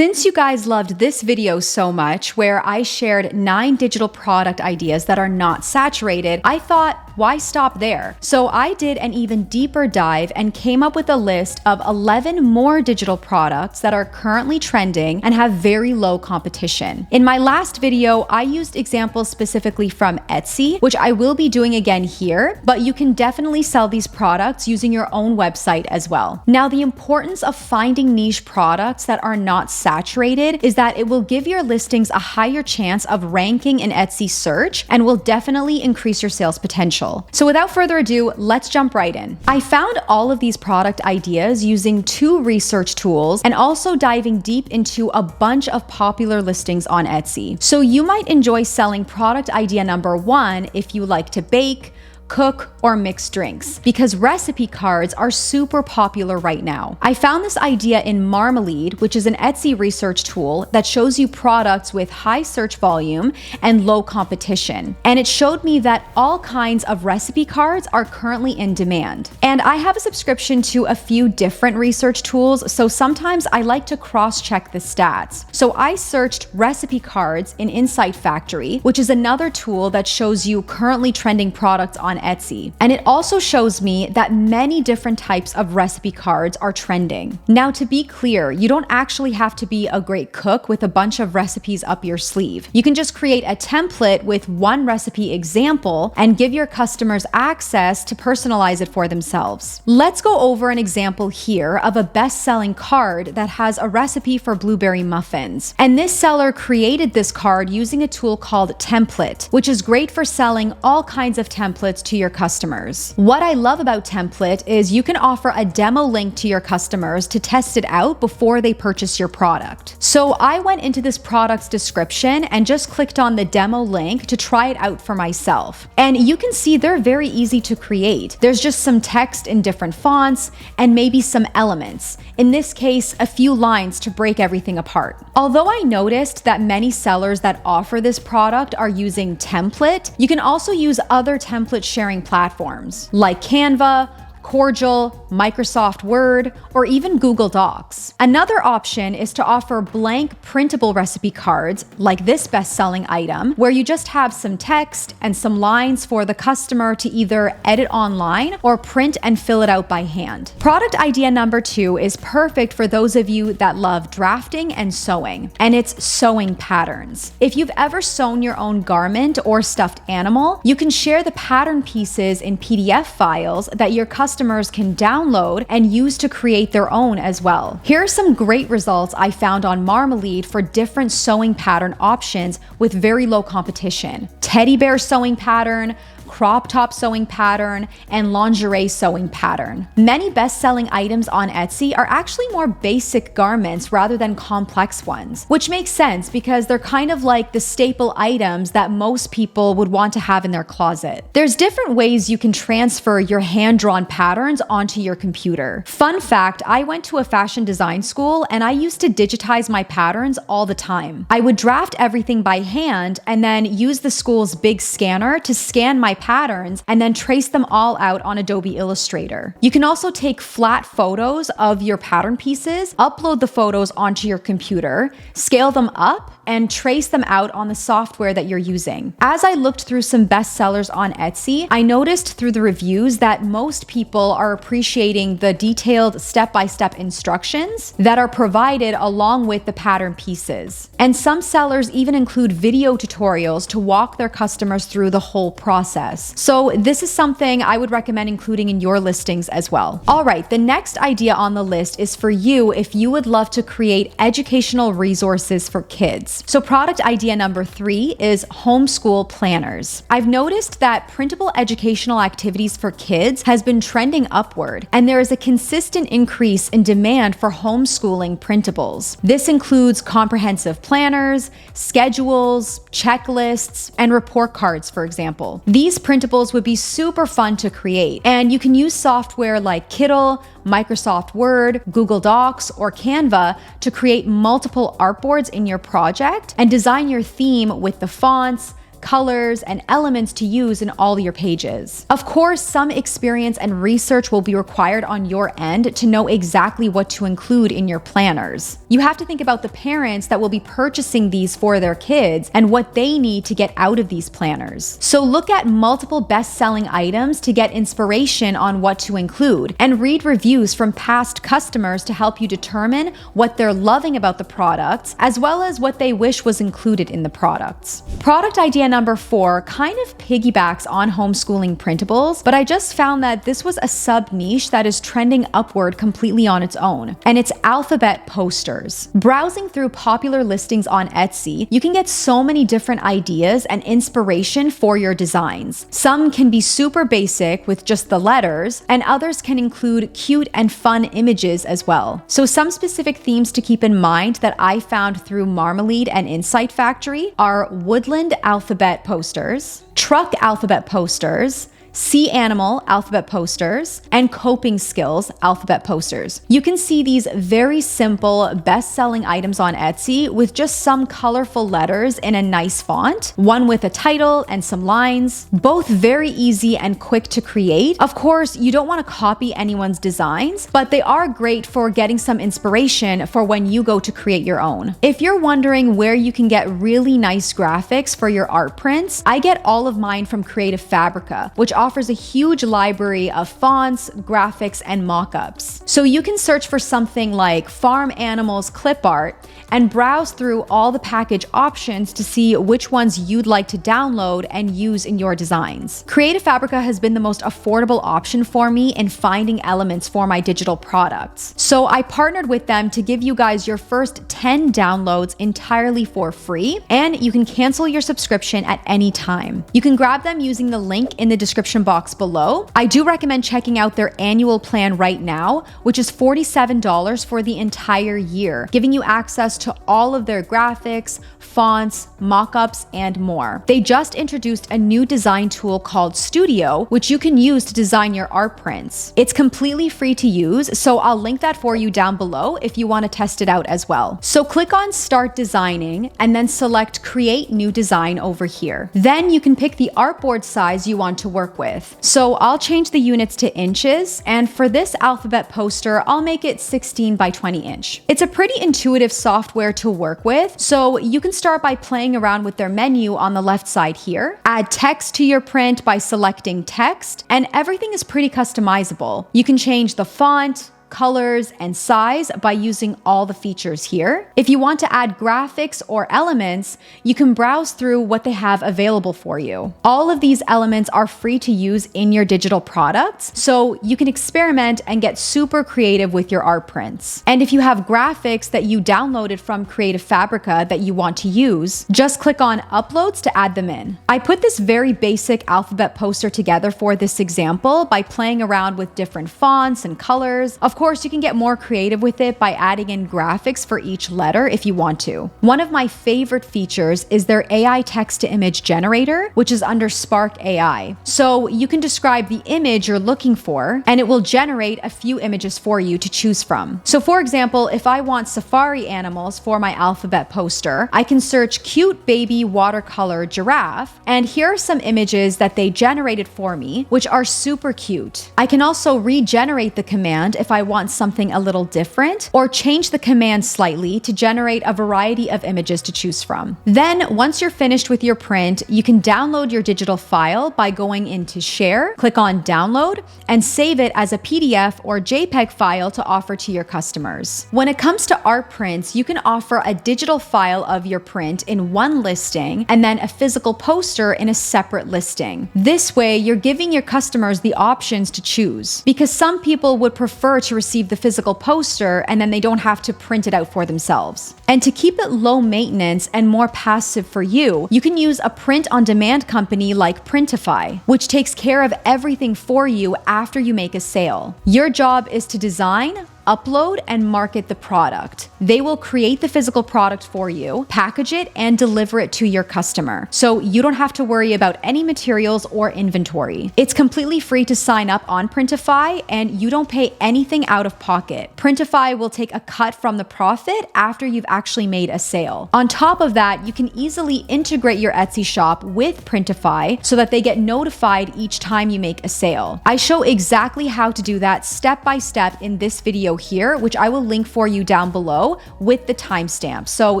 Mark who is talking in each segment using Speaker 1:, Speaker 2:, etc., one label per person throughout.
Speaker 1: Since you guys loved this video so much, where I shared 9 digital product ideas that are not saturated, I thought, why stop there? So I did an even deeper dive and came up with a list of 11 more digital products that are currently trending and have very low competition. In my last video, I used examples specifically from Etsy, which I will be doing again here, but you can definitely sell these products using your own website as well. Now, the importance of finding niche products that are not saturated is that it will give your listings a higher chance of ranking in Etsy search and will definitely increase your sales potential. So without further ado, let's jump right in. I found all of these product ideas using 2 research tools and also diving deep into a bunch of popular listings on Etsy. So you might enjoy selling product idea number 1 if you like to bake, cook, or mix drinks, because recipe cards are super popular right now. I found this idea in Marmalade, which is an Etsy research tool that shows you products with high search volume and low competition. And it showed me that all kinds of recipe cards are currently in demand. And I have a subscription to a few different research tools, so sometimes I like to cross-check the stats. So I searched recipe cards in Insight Factory, which is another tool that shows you currently trending products on Etsy. And it also shows me that many different types of recipe cards are trending. Now, to be clear, you don't actually have to be a great cook with a bunch of recipes up your sleeve. You can just create a template with one recipe example and give your customers access to personalize it for themselves. Let's go over an example here of a best-selling card that has a recipe for blueberry muffins. And this seller created this card using a tool called Template, which is great for selling all kinds of templates to your customers. What I love about Template is you can offer a demo link to your customers to test it out before they purchase your product. So I went into this product's description and just clicked on the demo link to try it out for myself. And you can see they're very easy to create. There's just some text in different fonts and maybe some elements. In this case, a few lines to break everything apart. Although I noticed that many sellers that offer this product are using Template, you can also use other template sharing platforms like Canva, Cordial, Microsoft Word, or even Google Docs. Another option is to offer blank printable recipe cards like this best-selling item, where you just have some text and some lines for the customer to either edit online or print and fill it out by hand. Product idea number 2 is perfect for those of you that love drafting and sewing, and it's sewing patterns. If you've ever sewn your own garment or stuffed animal, you can share the pattern pieces in PDF files that your customers can download and use to create their own as well. Here are some great results I found on Marmalade for different sewing pattern options with very low competition. Teddy bear sewing pattern, crop top sewing pattern, and lingerie sewing pattern. Many best-selling items on Etsy are actually more basic garments rather than complex ones, which makes sense because they're kind of like the staple items that most people would want to have in their closet. There's different ways you can transfer your hand-drawn patterns onto your computer. Fun fact, I went to a fashion design school and I used to digitize my patterns all the time. I would draft everything by hand and then use the school's big scanner to scan my patterns and then trace them all out on Adobe Illustrator. You can also take flat photos of your pattern pieces, upload the photos onto your computer, scale them up, and trace them out on the software that you're using. As I looked through some bestsellers on Etsy, I noticed through the reviews that most people are appreciating the detailed step-by-step instructions that are provided along with the pattern pieces. And some sellers even include video tutorials to walk their customers through the whole process. So this is something I would recommend including in your listings as well. All right, the next idea on the list is for you if you would love to create educational resources for kids. So product idea number 3 is homeschool planners. I've noticed that printable educational activities for kids has been trending upward, and there is a consistent increase in demand for homeschooling printables. This includes comprehensive planners, schedules, checklists, and report cards, for example. These printables would be super fun to create, and you can use software like Kittl, Microsoft Word, Google Docs, or Canva to create multiple artboards in your project and design your theme with the fonts, colors, and elements to use in all your pages. Of course, some experience and research will be required on your end to know exactly what to include in your planners. You have to think about the parents that will be purchasing these for their kids and what they need to get out of these planners. So look at multiple best-selling items to get inspiration on what to include, and read reviews from past customers to help you determine what they're loving about the products, as well as what they wish was included in the products. Product idea number 4 kind of piggybacks on homeschooling printables, but I just found that this was a sub-niche that is trending upward completely on its own, and it's alphabet posters. Browsing through popular listings on Etsy, you can get so many different ideas and inspiration for your designs. Some can be super basic with just the letters, and others can include cute and fun images as well. So some specific themes to keep in mind that I found through Marmalade and Insight Factory are woodland alphabet posters, truck alphabet posters, sea animal alphabet posters, and coping skills alphabet posters. You can see these very simple, best-selling items on Etsy with just some colorful letters in a nice font, one with a title and some lines, both very easy and quick to create. Of course, you don't want to copy anyone's designs, but they are great for getting some inspiration for when you go to create your own. If you're wondering where you can get really nice graphics for your art prints, I get all of mine from Creative Fabrica, which offers a huge library of fonts, graphics, and mockups. So you can search for something like farm animals clip art and browse through all the package options to see which ones you'd like to download and use in your designs. Creative Fabrica has been the most affordable option for me in finding elements for my digital products. So I partnered with them to give you guys your first 10 downloads entirely for free, and you can cancel your subscription at any time. You can grab them using the link in the description box below. I do recommend checking out their annual plan right now, which is $47 for the entire year, giving you access to all of their graphics, fonts, mockups, and more. They just introduced a new design tool called Studio, which you can use to design your art prints. It's completely free to use, so I'll link that for you down below if you want to test it out as well. So click on Start Designing and then select Create New Design over here. Then you can pick the artboard size you want to work with. So I'll change the units to inches, and for this alphabet poster, I'll make it 16 by 20 inch. It's a pretty intuitive software to work with, so you can start by playing around with their menu on the left side here. Add text to your print by selecting text, and everything is pretty customizable. You can change the font, colors, and size by using all the features here. If you want to add graphics or elements, you can browse through what they have available for you. All of these elements are free to use in your digital products, so you can experiment and get super creative with your art prints. And if you have graphics that you downloaded from Creative Fabrica that you want to use, just click on Uploads to add them in. I put this very basic alphabet poster together for this example by playing around with different fonts and colors. Of course, you can get more creative with it by adding in graphics for each letter if you want to. One of my favorite features is their AI text-to-image generator, which is under Spark AI. So you can describe the image you're looking for, and it will generate a few images for you to choose from. So for example, if I want safari animals for my alphabet poster, I can search cute baby watercolor giraffe, and here are some images that they generated for me, which are super cute. I can also regenerate the command if I want something a little different, or change the command slightly to generate a variety of images to choose from. Then, once you're finished with your print, you can download your digital file by going into Share, click on Download, and save it as a PDF or JPEG file to offer to your customers. When it comes to art prints, you can offer a digital file of your print in one listing and then a physical poster in a separate listing. This way, you're giving your customers the options to choose, because some people would prefer to receive the physical poster and then they don't have to print it out for themselves. And to keep it low maintenance and more passive for you, you can use a print-on-demand company like Printify, which takes care of everything for you after you make a sale. Your job is to design, upload and market the product. They will create the physical product for you, package it, and deliver it to your customer. So you don't have to worry about any materials or inventory. It's completely free to sign up on Printify, and you don't pay anything out of pocket. Printify will take a cut from the profit after you've actually made a sale. On top of that, you can easily integrate your Etsy shop with Printify so that they get notified each time you make a sale. I show exactly how to do that step by step in this video here, which I will link for you down below with the timestamp. So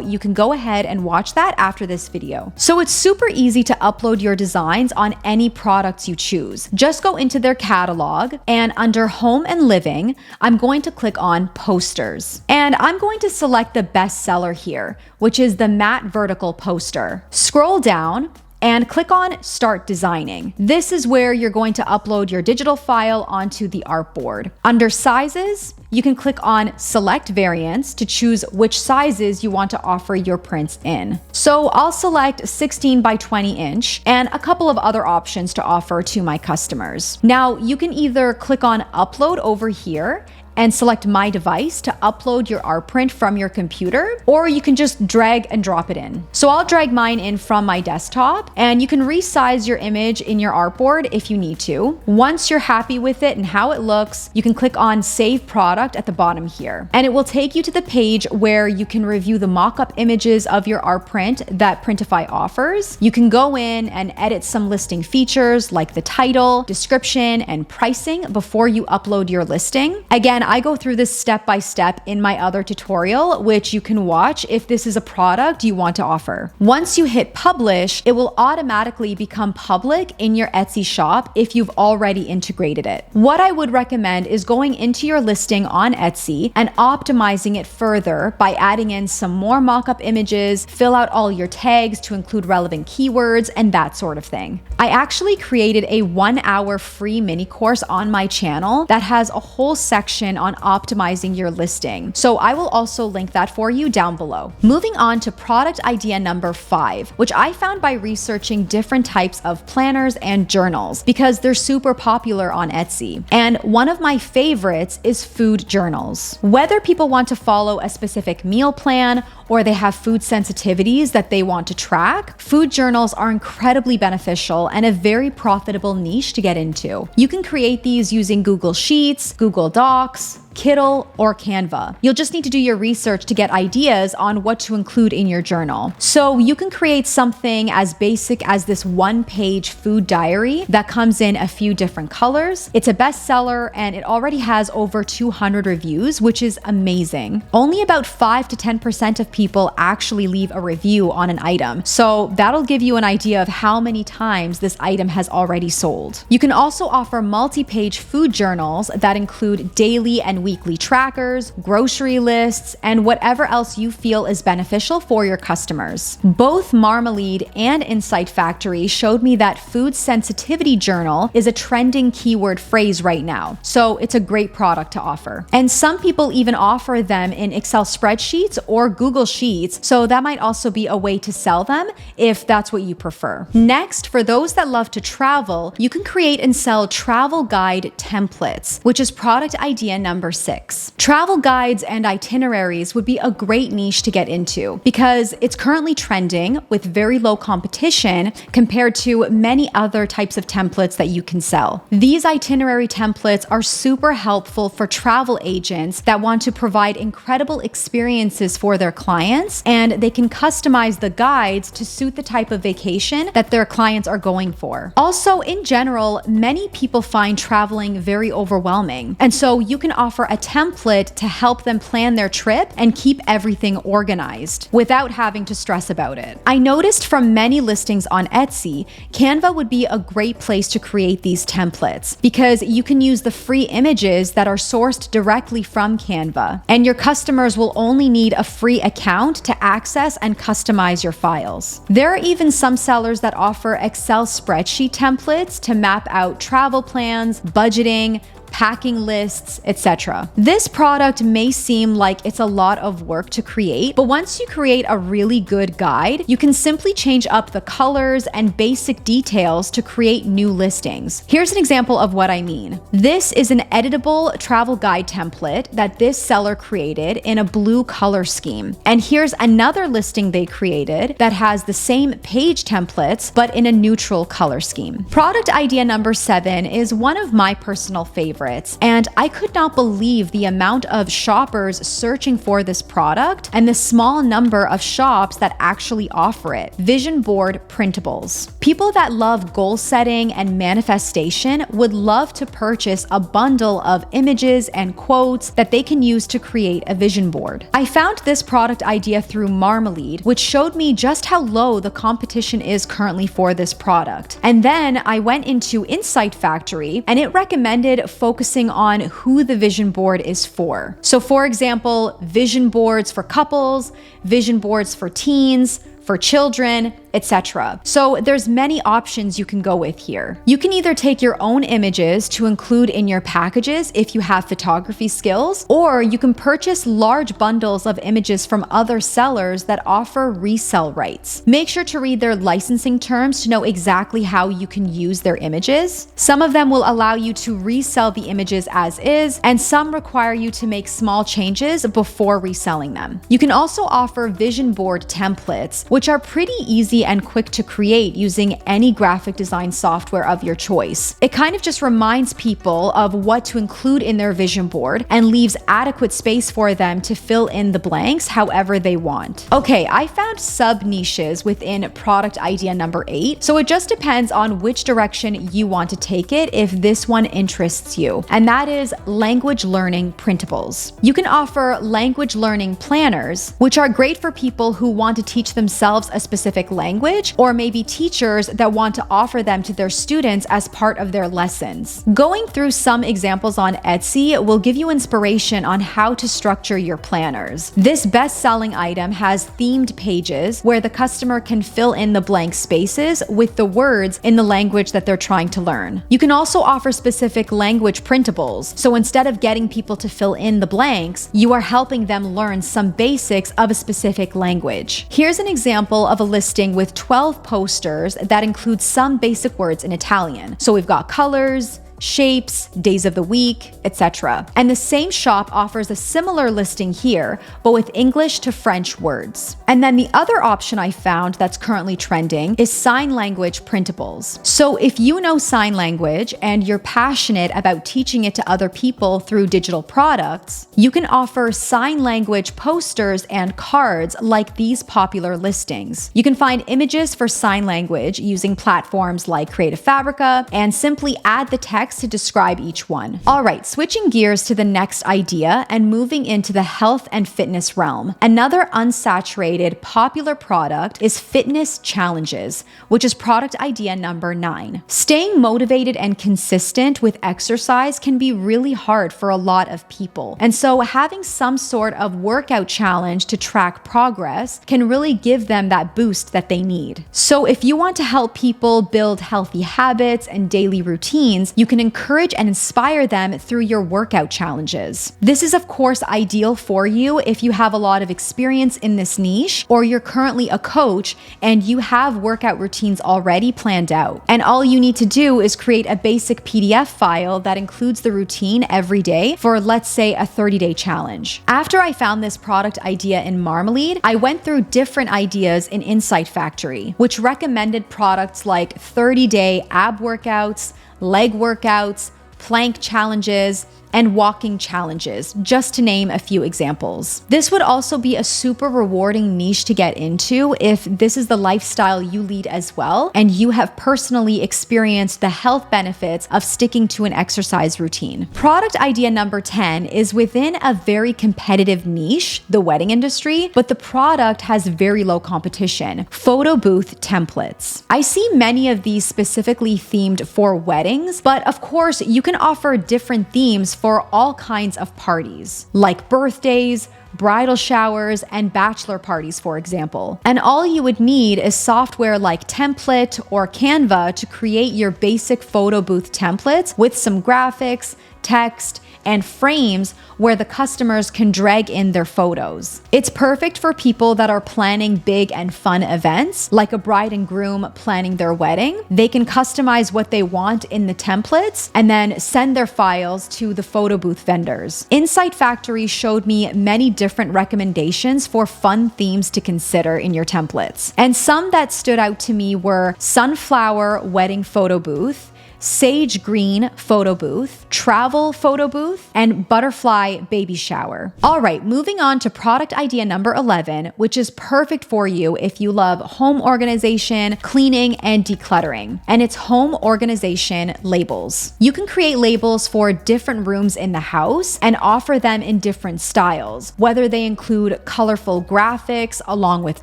Speaker 1: you can go ahead and watch that after this video. So it's super easy to upload your designs on any products you choose. Just go into their catalog, and under Home and Living, I'm going to click on Posters. And I'm going to select the best seller here, which is the matte vertical poster. Scroll down and click on Start Designing. This is where you're going to upload your digital file onto the artboard. Under Sizes, you can click on Select Variants to choose which sizes you want to offer your prints in. So I'll select 16 by 20 inch and a couple of other options to offer to my customers. Now you can either click on Upload over here and select My Device to upload your art print from your computer, or you can just drag and drop it in. So I'll drag mine in from my desktop, and you can resize your image in your artboard if you need to. Once you're happy with it and how it looks, you can click on Save Product at the bottom here, and it will take you to the page where you can review the mock-up images of your art print that Printify offers. You can go in and edit some listing features like the title, description, and pricing before you upload your listing. Again, I go through this step by step in my other tutorial, which you can watch if this is a product you want to offer. Once you hit publish, it will automatically become public in your Etsy shop if you've already integrated it. What I would recommend is going into your listing on Etsy and optimizing it further by adding in some more mock-up images, fill out all your tags to include relevant keywords, and that sort of thing. I actually created a 1-hour free mini course on my channel that has a whole section on optimizing your listing. So I will also link that for you down below. Moving on to product idea number 5, which I found by researching different types of planners and journals because they're super popular on Etsy. And one of my favorites is food journals. Whether people want to follow a specific meal plan or they have food sensitivities that they want to track, food journals are incredibly beneficial and a very profitable niche to get into. You can create these using Google Sheets, Google Docs, Kittl, or Canva. You'll just need to do your research to get ideas on what to include in your journal. So you can create something as basic as this 1-page food diary that comes in a few different colors. It's a bestseller and it already has over 200 reviews, which is amazing. Only about 5 to 10% of people actually leave a review on an item. So that'll give you an idea of how many times this item has already sold. You can also offer multi-page food journals that include daily and weekly trackers, grocery lists, and whatever else you feel is beneficial for your customers. Both Marmalade and Insight Factory showed me that food sensitivity journal is a trending keyword phrase right now, so it's a great product to offer. And some people even offer them in Excel spreadsheets or Google Sheets, so that might also be a way to sell them if that's what you prefer. Next, for those that love to travel, you can create and sell travel guide templates, which is product idea number 6. Travel guides and itineraries would be a great niche to get into because it's currently trending with very low competition compared to many other types of templates that you can sell. These itinerary templates are super helpful for travel agents that want to provide incredible experiences for their clients, and they can customize the guides to suit the type of vacation that their clients are going for. Also, in general, many people find traveling very overwhelming, and so you can offer a template to help them plan their trip and keep everything organized without having to stress about it. I noticed from many listings on Etsy, Canva would be a great place to create these templates because you can use the free images that are sourced directly from Canva, and your customers will only need a free account to access and customize your files. There are even some sellers that offer Excel spreadsheet templates to map out travel plans, budgeting, packing lists, etc. This product may seem like it's a lot of work to create, but once you create a really good guide, you can simply change up the colors and basic details to create new listings. Here's an example of what I mean. This is an editable travel guide template that this seller created in a blue color scheme. And here's another listing they created that has the same page templates, but in a neutral color scheme. Product idea number 7 is one of my personal favorites, and I could not believe the amount of shoppers searching for this product and the small number of shops that actually offer it. Vision board printables. People that love goal setting and manifestation would love to purchase a bundle of images and quotes that they can use to create a vision board. I found this product idea through Marmalade, which showed me just how low the competition is currently for this product. And then I went into Insight Factory and it recommended focusing on who the vision board is for. So for example, vision boards for couples, vision boards for teens, for children, etc. So there's many options you can go with here. You can either take your own images to include in your packages if you have photography skills, or you can purchase large bundles of images from other sellers that offer resell rights. Make sure to read their licensing terms to know exactly how you can use their images. Some of them will allow you to resell the images as is, and some require you to make small changes before reselling them. You can also offer vision board templates, which are pretty easy and quick to create using any graphic design software of your choice. It kind of just reminds people of what to include in their vision board and leaves adequate space for them to fill in the blanks however they want. Okay, I found sub niches within product idea number 8, so it just depends on which direction you want to take it if this one interests you, and that is language learning printables. You can offer language learning planners, which are great for people who want to teach themselves a specific language, or maybe teachers that want to offer them to their students as part of their lessons. Going through some examples on Etsy will give you inspiration on how to structure your planners. This best-selling item has themed pages where the customer can fill in the blank spaces with the words in the language that they're trying to learn. You can also offer specific language printables, so instead of getting people to fill in the blanks, you are helping them learn some basics of a specific language. Here's an example of a listing with 12 posters that include some basic words in Italian. So we've got colors, shapes, days of the week, etc. And the same shop offers a similar listing here, but with English to French words. And then the other option I found that's currently trending is sign language printables. So if you know sign language and you're passionate about teaching it to other people through digital products, you can offer sign language posters and cards like these popular listings. You can find images for sign language using platforms like Fabrica and simply add the text to describe each one. All right, switching gears to the next idea and moving into the health and fitness realm. Another unsaturated popular product is fitness challenges, which is product idea number 9. Staying motivated and consistent with exercise can be really hard for a lot of people. And so having some sort of workout challenge to track progress can really give them that boost that they need. So if you want to help people build healthy habits and daily routines, you can encourage and inspire them through your workout challenges. This is of course ideal for you if you have a lot of experience in this niche, or you're currently a coach and you have workout routines already planned out. And all you need to do is create a basic PDF file that includes the routine every day for, let's say, a 30-day challenge. After I found this product idea in Marmalade, I went through different ideas in Insight Factory, which recommended products like 30-day ab workouts, leg workouts, plank challenges, and walking challenges, just to name a few examples. This would also be a super rewarding niche to get into if this is the lifestyle you lead as well, and you have personally experienced the health benefits of sticking to an exercise routine. Product idea number 10 is within a very competitive niche, the wedding industry, but the product has very low competition: photo booth templates. I see many of these specifically themed for weddings, but of course you can offer different themes for all kinds of parties, like birthdays, bridal showers, and bachelor parties, for example. And all you would need is software like Template or Canva to create your basic photo booth templates with some graphics, text, and frames where the customers can drag in their photos. It's perfect for people that are planning big and fun events, like a bride and groom planning their wedding. They can customize what they want in the templates and then send their files to the photo booth vendors. Insight Factory showed me many different recommendations for fun themes to consider in your templates. And some that stood out to me were sunflower wedding photo booth, sage green photo booth, travel photo booth, and butterfly baby shower. All right, moving on to product idea number 11, which is perfect for you if you love home organization, cleaning, and decluttering. And it's home organization labels. You can create labels for different rooms in the house and offer them in different styles, whether they include colorful graphics along with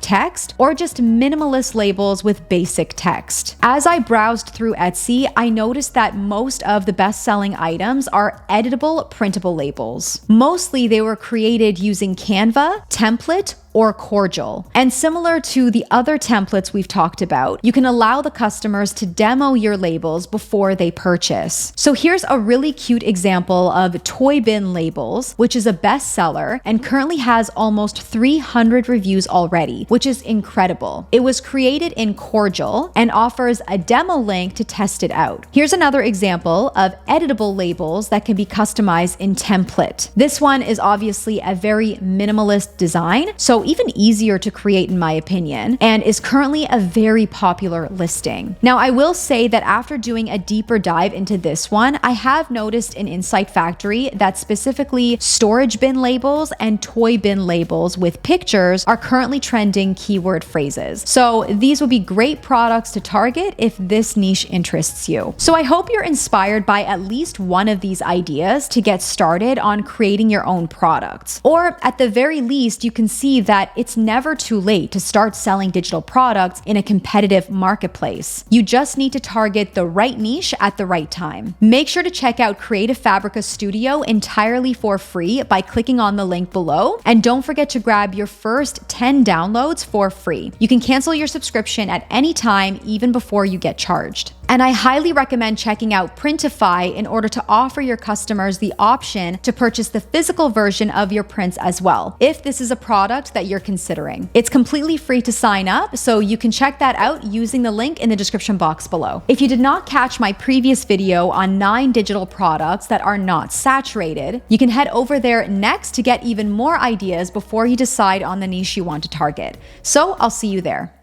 Speaker 1: text or just minimalist labels with basic text. As I browsed through Etsy, I noticed that most of the best-selling items are editable printable labels. Mostly they were created using Canva, template, or Cordial. And similar to the other templates we've talked about, you can allow the customers to demo your labels before they purchase. So here's a really cute example of Toy Bin Labels, which is a bestseller and currently has almost 300 reviews already, which is incredible. It was created in Cordial and offers a demo link to test it out. Here's another example of editable labels that can be customized in template. This one is obviously a very minimalist design, so even easier to create in my opinion, and is currently a very popular listing. Now, I will say that after doing a deeper dive into this one, I have noticed in Insight Factory that specifically storage bin labels and toy bin labels with pictures are currently trending keyword phrases. So these would be great products to target if this niche interests you. So I hope you're inspired by at least one of these ideas to get started on creating your own products. Or at the very least, you can see that it's never too late to start selling digital products in a competitive marketplace. You just need to target the right niche at the right time. Make sure to check out Creative Fabrica Studio entirely for free by clicking on the link below. And don't forget to grab your first 10 downloads for free. You can cancel your subscription at any time, even before you get charged. And I highly recommend checking out Printify in order to offer your customers the option to purchase the physical version of your prints as well, if this is a product that you're considering. It's completely free to sign up, so you can check that out using the link in the description box below. If you did not catch my previous video on 9 digital products that are not saturated, you can head over there next to get even more ideas before you decide on the niche you want to target. So I'll see you there.